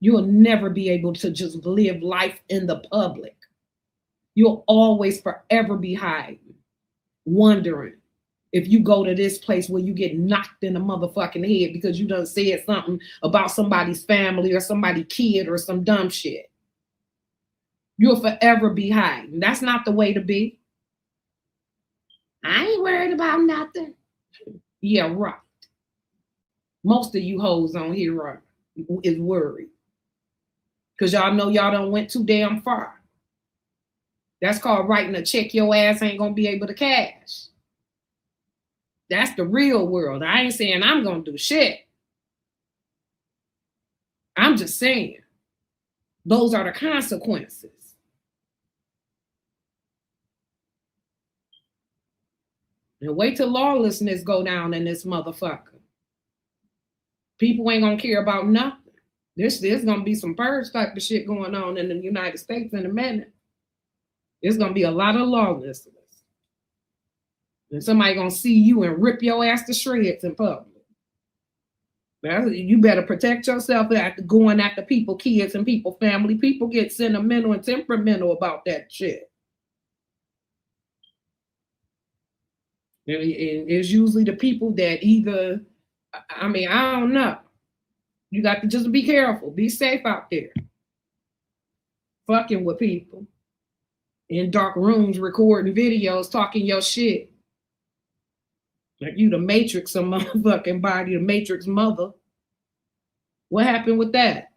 You'll never be able to just live life in the public. You'll always forever be hiding, wondering if you go to this place where you get knocked in the motherfucking head because you done said something about somebody's family or somebody's kid or some dumb shit. You'll forever be hiding. That's not the way to be. I ain't worried about nothing. Yeah, right. Most of you hoes on here is worried. Because y'all know y'all done went too damn far. That's called writing a check your ass ain't gonna be able to cash. That's the real world. I ain't saying I'm gonna do shit. I'm just saying those are the consequences. And wait till lawlessness go down in this motherfucker. People ain't gonna care about nothing. There's gonna be some purge type of shit going on in the United States in a minute. There's gonna be a lot of lawlessness. And somebody gonna see you and rip your ass to shreds in public. You better protect yourself after going after people, kids and people, family. People get sentimental and temperamental about that shit. And it's usually the people that either, I don't know. You got to just be careful. Be safe out there. Fucking with people. In dark rooms, recording videos, talking your shit. Like you the Matrix of motherfucking body, the Matrix mother. What happened with that?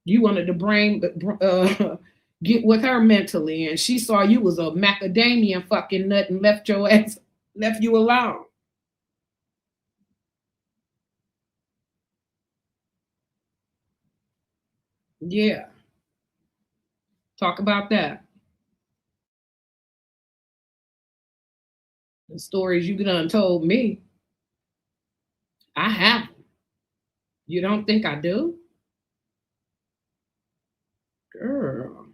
You wanted to get with her mentally, and she saw you was a macadamia fucking nut and left your ass, left you alone. Yeah. Talk about that. The stories you done told me. I haven't. You don't think I do? Girl,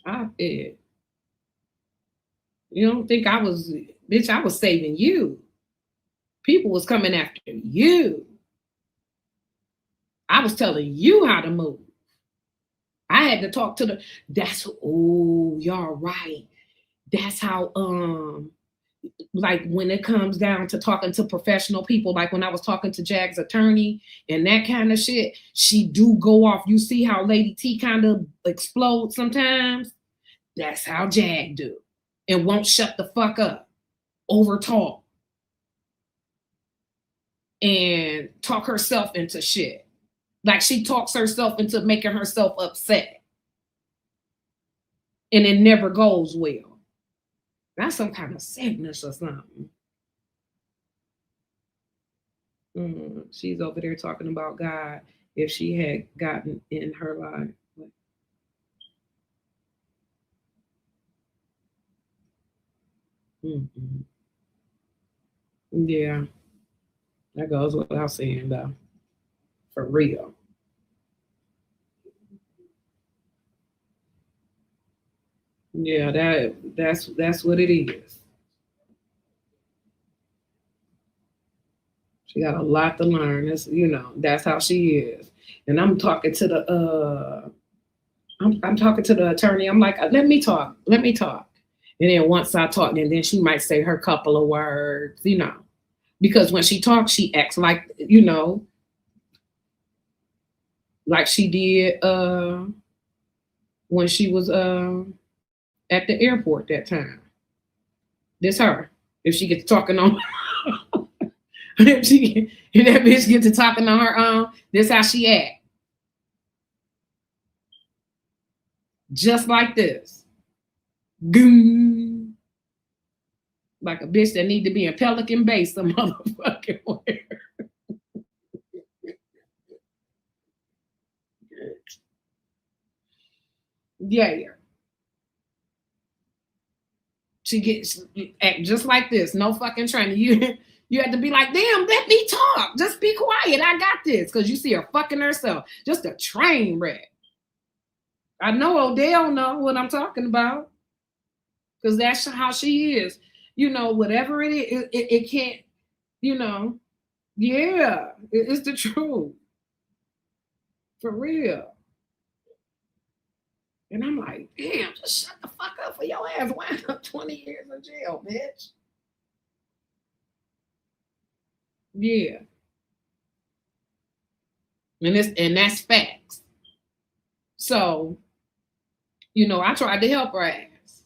You don't think I was, bitch, I was saving you. People was coming after you. I was telling you how to move. I had to talk to y'all right. That's how, like when it comes down to talking to professional people, like when I was talking to Jag's attorney and that kind of shit, she do go off. You see how Lady T kind of explodes sometimes? That's how Jag do. And won't shut the fuck up. Over talk. And talk herself into shit. Like she talks herself into making herself upset. And it never goes well. That's some kind of sickness or something. She's over there talking about God if she had gotten in her life. Yeah, that goes without saying though. For real. Yeah, that's what it is. She got a lot to learn. That's how she is. And I'm talking to the I'm talking to the attorney. I'm like, let me talk. And then once I talk, and then she might say her couple of words, because when she talks, she acts like, like she did when she was at the airport that time. This her. If she gets talking on if that bitch gets to talking on her own, this how she act. Just like this. Goom. Like a bitch that need to be in Pelican Bay some motherfucking where. Yeah. She gets act just like this. No fucking training. You have to be like, damn, let me talk. Just be quiet. I got this. Because you see her fucking herself. Just a train wreck. I know Odell know what I'm talking about. Because that's how she is. Whatever it is, it can't, yeah, it's the truth. For real. And I'm like, damn, just shut the fuck up for your ass. Wind up 20 years in jail, bitch. Yeah. And that's facts. So, I tried to help her ass.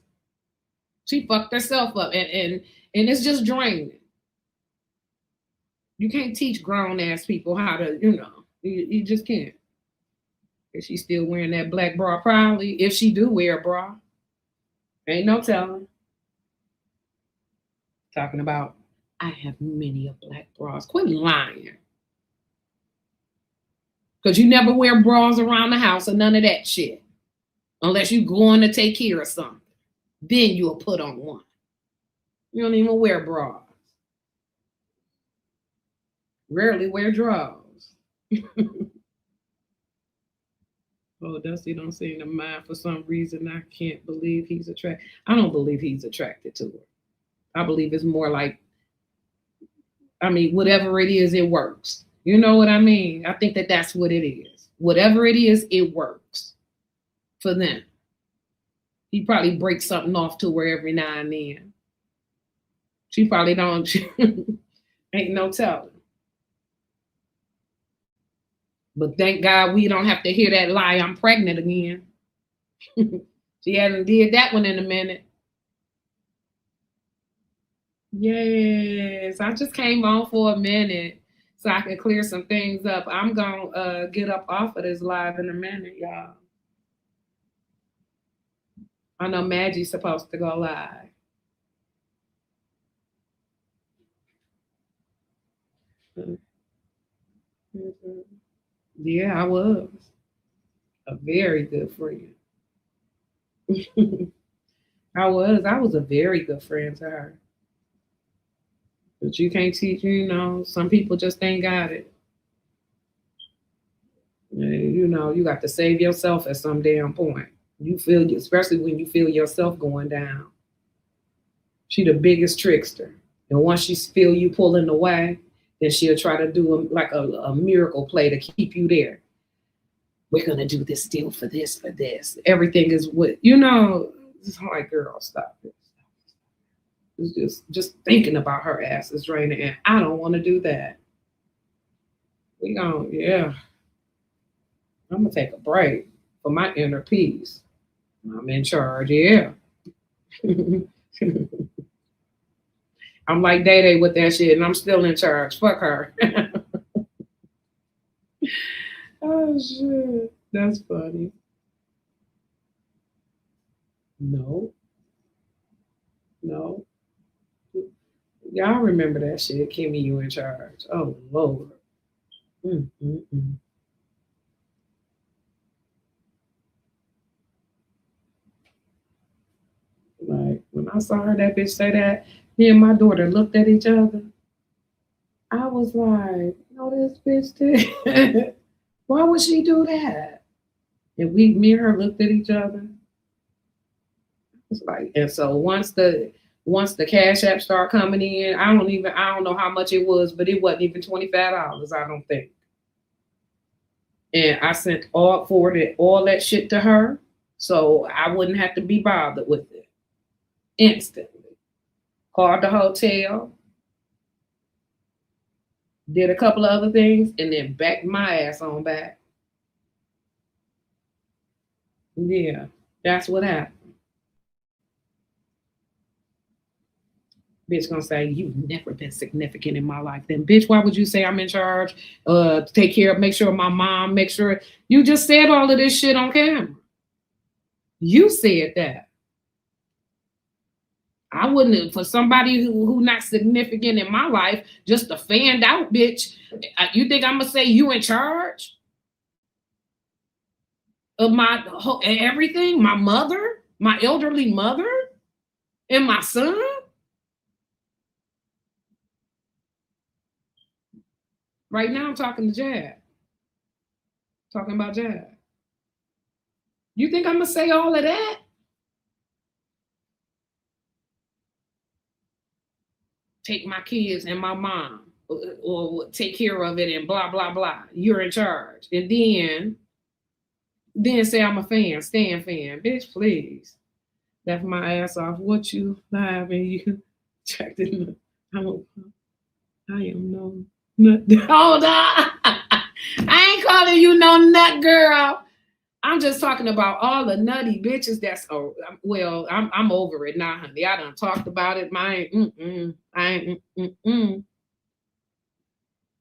She fucked herself up and it's just draining. You can't teach grown ass people how to, you just can't. Is she still wearing that black bra? Probably. If she do wear a bra. Ain't no telling. Talking about, I have many of black bras. Quit lying. Because you never wear bras around the house or none of that shit. Unless you going to take care of something. Then you'll put on one. You don't even wear bras. Rarely wear drawers. Oh, Dusty don't seem to mind for some reason. I can't believe he's attracted. I don't believe he's attracted to her. I believe it's more like, whatever it is, it works. You know what I mean? I think that's what it is. Whatever it is, it works for them. He probably breaks something off to her every now and then. She probably don't. Ain't no telling. But thank God we don't have to hear that lie, I'm pregnant again. She hasn't did that one in a minute. Yes, I just came on for a minute so I can clear some things up. I'm going to get up off of this live in a minute, y'all. I know Maggie's supposed to go live. Mm-hmm. Yeah, I was a very good friend. I was a very good friend to her. But you can't teach, some people just ain't got it. You got to save yourself at some damn point. You feel, especially when you feel yourself going down. She the biggest trickster. And once she feel you pulling away, then she'll try to do like a miracle play to keep you there. We're gonna do this deal for this. Everything is what it's like, girl, stop it. It's just thinking about her ass is draining, and I don't want to do that. Yeah. I'm gonna take a break for my inner peace. I'm in charge, yeah. I'm like Day Day with that shit, and I'm still in charge. Fuck her. Oh shit, that's funny. No. Y'all remember that shit? Kimmie, you in charge? Oh Lord. Mm-mm-mm. Like when I saw her, that bitch say that, me and my daughter looked at each other. I was like, this bitch did. Why would she do that? And me and her looked at each other. It's like, and so once the cash app start coming in, I don't know how much it was, but it wasn't even $25, I don't think. And I forwarded all that shit to her, so I wouldn't have to be bothered with it. Instantly. Called the hotel, did a couple of other things, and then backed my ass on back. Yeah, that's what happened. Bitch gonna say, you've never been significant in my life. Then bitch, why would you say I'm in charge? Take care of, make sure my mom, make sure. You just said all of this shit on camera. You said that. I wouldn't, for somebody who not significant in my life, just a fanned out bitch. You think I'm gonna say you in charge of my everything? My mother, my elderly mother, and my son? Right now I'm talking to Jad. Talking about Jad. You think I'm gonna say all of that? Take my kids and my mom, or take care of it and blah, blah, blah. You're in charge. And then say I'm a stand fan. Bitch, please. Left my ass off. What you live and you checked in. I am no nut. Hold on. I ain't calling you no nut girl. I'm just talking about all the nutty bitches that's, I'm over it now, honey. I done talked about it.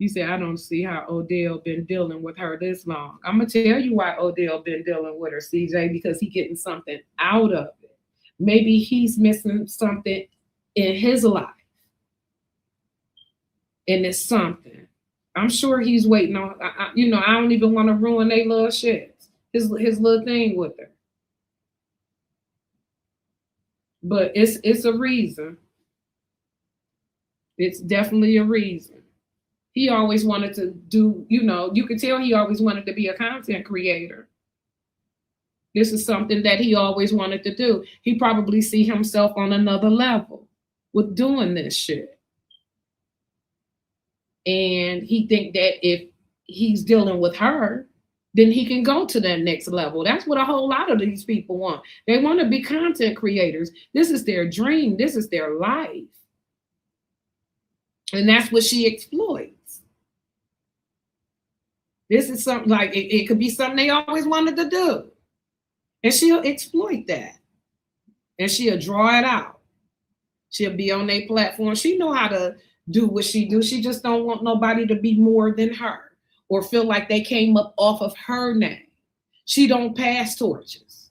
You say, I don't see how Odell been dealing with her this long. I'm going to tell you why Odell been dealing with her, CJ, because he getting something out of it. Maybe he's missing something in his life. And it's something. I'm sure he's waiting on, I don't even want to ruin their little shit. His little thing with her. But it's a reason. It's definitely a reason. He always wanted to do, you could tell he always wanted to be a content creator. This is something that he always wanted to do. He probably see himself on another level with doing this shit. And he think that if he's dealing with her, then he can go to that next level. That's what a whole lot of these people want. They want to be content creators. This is their dream. This is their life. And that's what she exploits. This is something like, it could be something they always wanted to do. And she'll exploit that. And she'll draw it out. She'll be on their platform. She know how to do what she do. She just don't want nobody to be more than her or feel like they came up off of her name. She don't pass torches.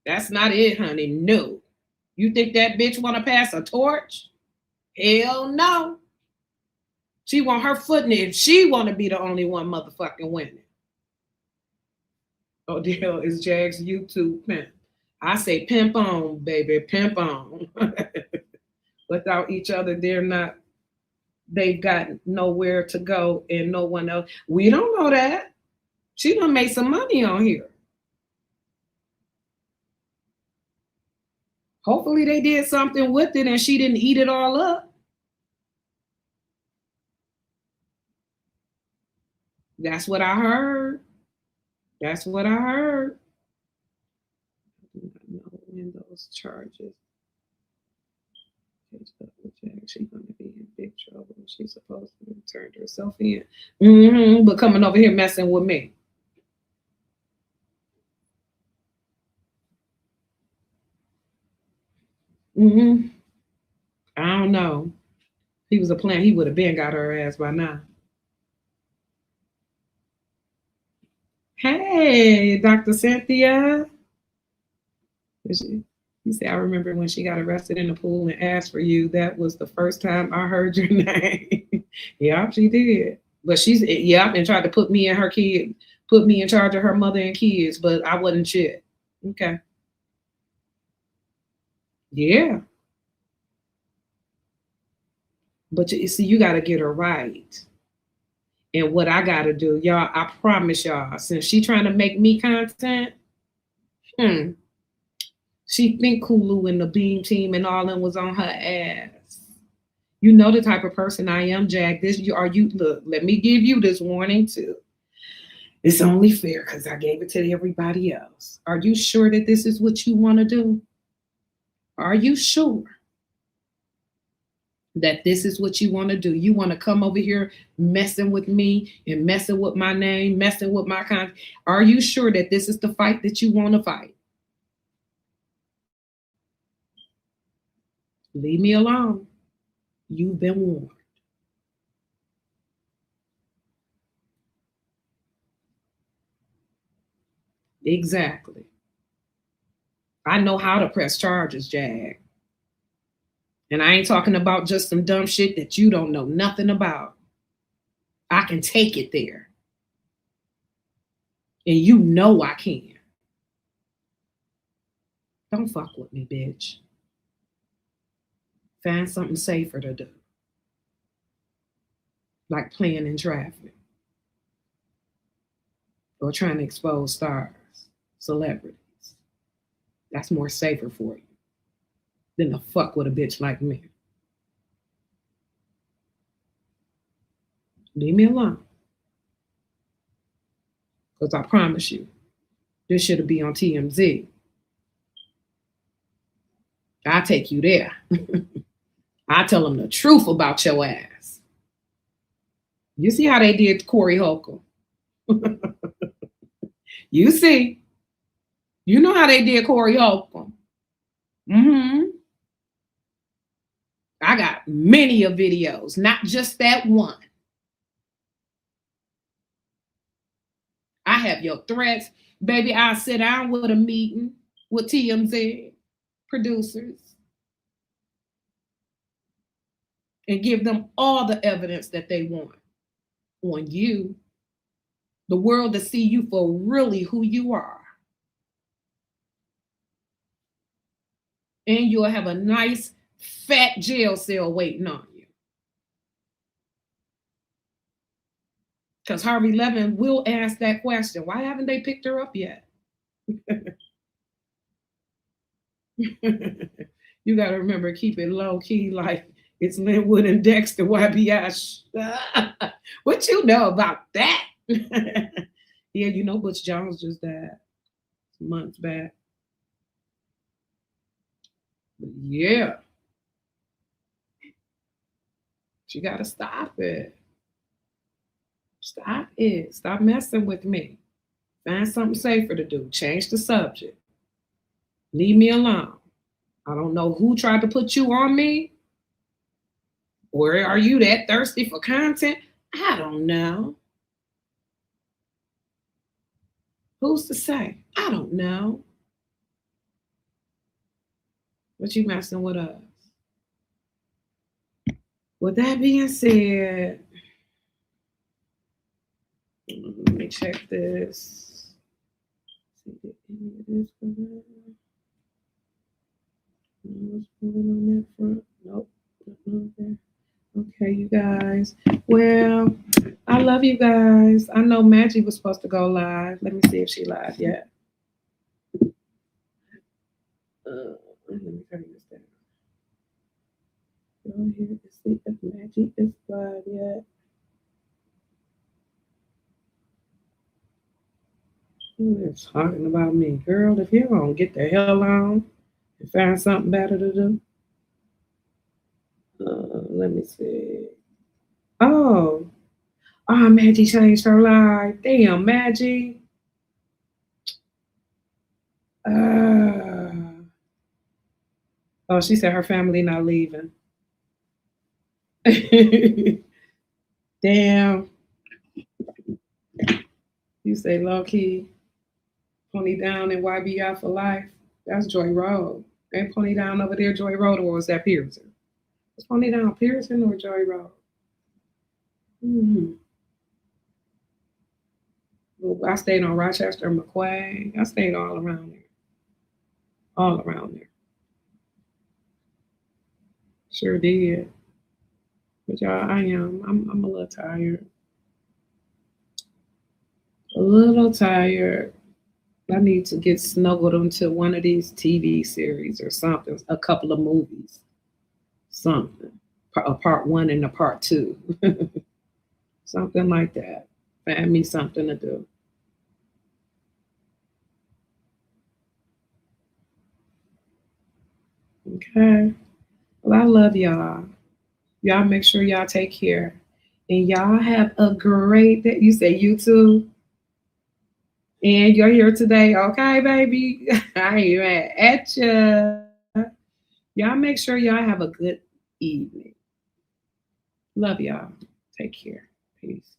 That's not it, honey. No. You think that bitch want to pass a torch? Hell no. She want her foot in it. She want to be the only one motherfucking winning. Odell is Jag's YouTube pimp. I say pimp on, baby, pimp on. Without each other, they've got nowhere to go and no one else. We don't know that. She done made some money on here. Hopefully they did something with it and she didn't eat it all up. That's what I heard. That's what I heard. I do not know when those charges. She's going to be in big trouble. She's supposed to have turned herself in. But coming over here messing with me. I don't know. If he was a plan, he would have been got her ass by now. Hey, Dr. Cynthia. You say, I remember when she got arrested in the pool and asked for you. That was the first time I heard your name. Yeah, she did. But she's, and tried to put me and her kid, put me in charge of her mother and kids, but I wasn't shit. Okay. Yeah. But you see, you got to get her right. And what I got to do, y'all, I promise y'all, since she trying to make me content, she think Kulu and the Beam Team and all them was on her ass. You know the type of person I am, Jack. Look, let me give you this warning too. It's only fair because I gave it to everybody else. Are you sure that this is what you want to do? Are you sure that this is what you want to do? You want to come over here messing with me and messing with my name, messing with my content? Are you sure that this is the fight that you want to fight? Leave me alone. You've been warned. Exactly. I know how to press charges, Jag. And I ain't talking about just some dumb shit that you don't know nothing about. I can take it there. And you know I can. Don't fuck with me, bitch. Find something safer to do. Like playing in traffic. Or trying to expose stars, celebrities. That's more safer for you than to fuck with a bitch like me. Leave me alone. Because I promise you, this should be on TMZ. I take you there. I tell them the truth about your ass. You see how they did 𝓛𝓾𝓿'𝓼? You see. You know how they did 𝓛𝓾𝓿'𝓼. I got many of videos, not just that one. I have your threats. Baby, I'll sit down with a meeting with TMZ producers and give them all the evidence that they want on you. The world to see you for really who you are. And you'll have a nice fat jail cell waiting on you. Because Harvey Levin will ask that question. Why haven't they picked her up yet? You got to remember, keep it low key, like it's Linwood and Dexter YBI. What you know about that? Yeah, you know Butch Jones just died months back. But yeah. You got to stop it. Stop it. Stop messing with me. Find something safer to do. Change the subject. Leave me alone. I don't know who tried to put you on me. Or are you that thirsty for content? I don't know. Who's to say? I don't know. But you messing with us. With that being said, let me check this. See if any of this going on that front. Nope. Okay, you guys. Well, I love you guys. I know Maggie was supposed to go live. Let me see if she live yet. Let me turn this down. Go ahead and see if Magic is live yet. They're talking about me. Girl, if you don't get the hell on and find something better to do. Let me see. Oh, Maggie changed her life. Damn, Maggie. Oh, she said her family not leaving. Damn. You say low key, Pony Down and YBI for life. That's Joy Road. Ain't Pony Down over there Joy Road, or was that Pearson? Was Pony Down Pearson or Joy Road? Mm-hmm. Well, I stayed on Rochester, McQuay. I stayed all around there. All around there. Sure did. But y'all, I'm a little tired. A little tired. I need to get snuggled into one of these TV series or something, a couple of movies, something. A part 1 and a part 2. Something like that. Find me something to do. Okay. Well, I love y'all. Y'all make sure y'all take care. And y'all have a great day. You say you too. And you're here today. Okay, baby. I ain't mad at ya. Y'all make sure y'all have a good evening. Love y'all. Take care. Peace.